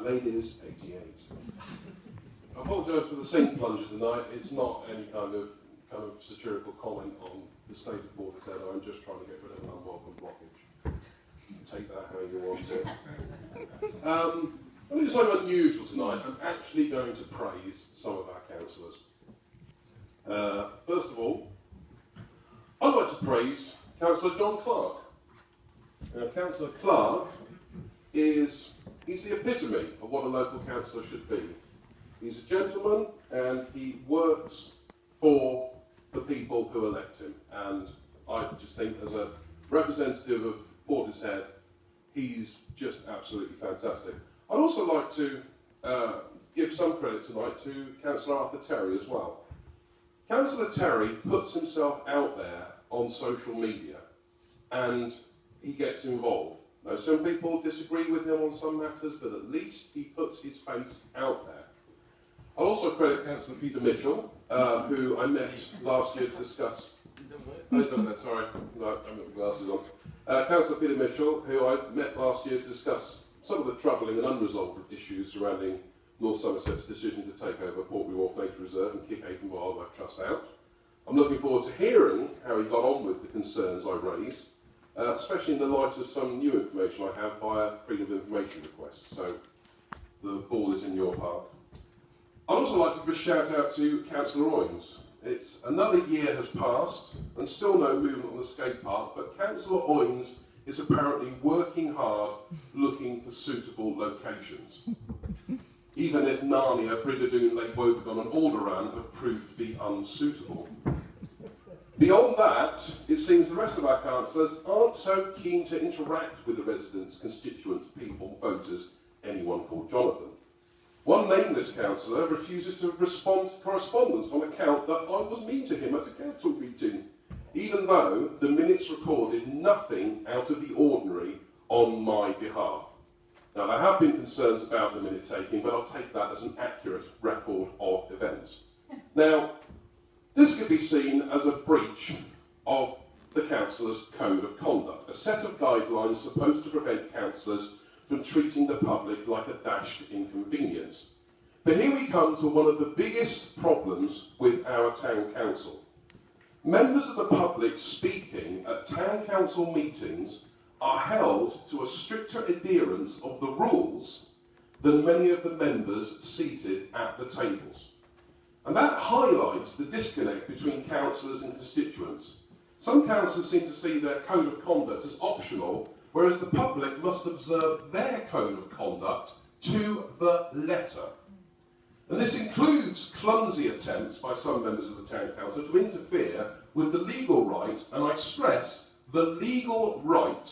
That lady is 88. I apologise for the sink plunger tonight. It's not any kind of satirical comment on the state of Portishead. I'm just trying to get rid of an unwelcome blockage. Take that how you want it. I think it's something unusual tonight. I'm actually going to praise some of our councillors. First of all, I'd like to praise Councillor John Clark. Now, Councillor Clark he's the epitome of what a local councillor should be. He's a gentleman and he works for the people who elect him. And I just think as a representative of Portishead, he's just absolutely fantastic. I'd also like to give some credit tonight to Councillor Arthur Terry as well. Councillor Terry puts himself out there on social media and he gets involved. Now, some people disagree with him on some matters, but at least he puts his face out there. I'll also credit Councillor Peter Mitchell, who I met last year to discuss... Oh, sorry, no, I've got the glasses on. Councillor Peter Mitchell, who I met last year to discuss some of the troubling and unresolved issues surrounding North Somerset's decision to take over Portby Wharf Nature Reserve and kick Avon Wildlife Trust out. I'm looking forward to hearing how he got on with the concerns I raised, especially in the light of some new information I have via Freedom of Information request. So the ball is in your park. I'd also like to give a shout out to Councillor Oynes. It's another year has passed and still no movement on the skate park, but Councillor Oynes is apparently working hard looking for suitable locations. Even if Narnia, Brigadoon, Lake Wobegon and Alderaan have proved to be unsuitable. Beyond that, it seems the rest of our councillors aren't so keen to interact with the residents, constituents, people, voters, anyone called Jonathan. One nameless councillor refuses to respond to correspondence on account that I was mean to him at a council meeting, even though the minutes recorded nothing out of the ordinary on my behalf. Now, there have been concerns about the minute taking, but I'll take that as an accurate record of events. Now, this could be seen as a breach of the councillor's code of conduct, a set of guidelines supposed to prevent councillors from treating the public like a dashed inconvenience. But here we come to one of the biggest problems with our town council. Members of the public speaking at town council meetings are held to a stricter adherence of the rules than many of the members seated at the tables. And that highlights the disconnect between councillors and constituents. Some councillors seem to see their code of conduct as optional, whereas the public must observe their code of conduct to the letter. And this includes clumsy attempts by some members of the town council to interfere with the legal right, and I stress, the legal right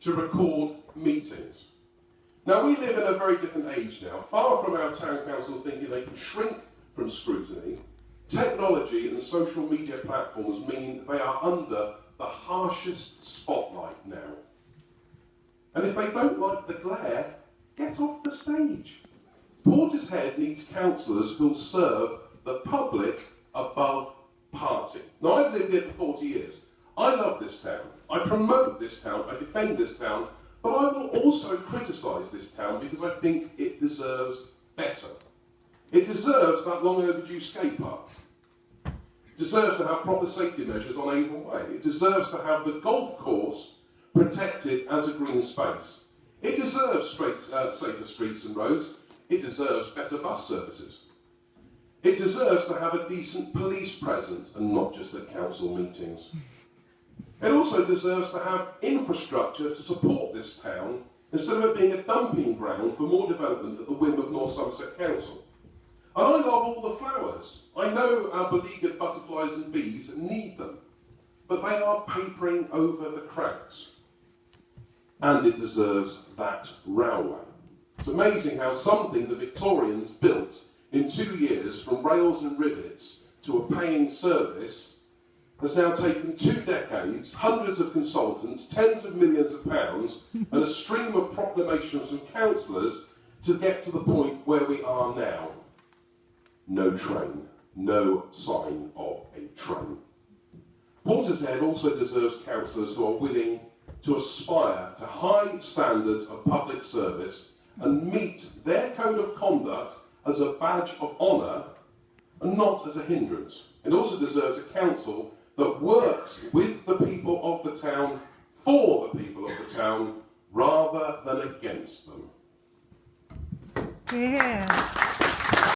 to record meetings. Now, we live in a very different age now. Far from our town council thinking they can shrink from scrutiny, technology and social media platforms mean they are under the harshest spotlight now. And if they don't like the glare, get off the stage. Portishead needs councillors who'll serve the public above party. Now, I've lived here for 40 years. I love this town. I promote this town. I defend this town. But I will also criticise this town because I think it deserves better. It deserves that long overdue skate park. It deserves to have proper safety measures on Avon Way. It deserves to have the golf course protected as a green space. It deserves safer streets and roads. It deserves better bus services. It deserves to have a decent police presence and not just at council meetings. It also deserves to have infrastructure to support this town instead of it being a dumping ground for more development at the whim of North Somerset Council. And I love all the flowers. I know our beleaguered butterflies and bees need them, but they are papering over the cracks. And it deserves that railway. It's amazing how something the Victorians built in 2 years from rails and rivets to a paying service has now taken 2 decades, hundreds of consultants, tens of millions of pounds, and a stream of proclamations from councillors to get to the point where we are now. No train, no sign of a train. Portishead also deserves councillors who are willing to aspire to high standards of public service and meet their code of conduct as a badge of honour and not as a hindrance. It also deserves a council that works with the people of the town, for the people of the town, rather than against them. Yeah.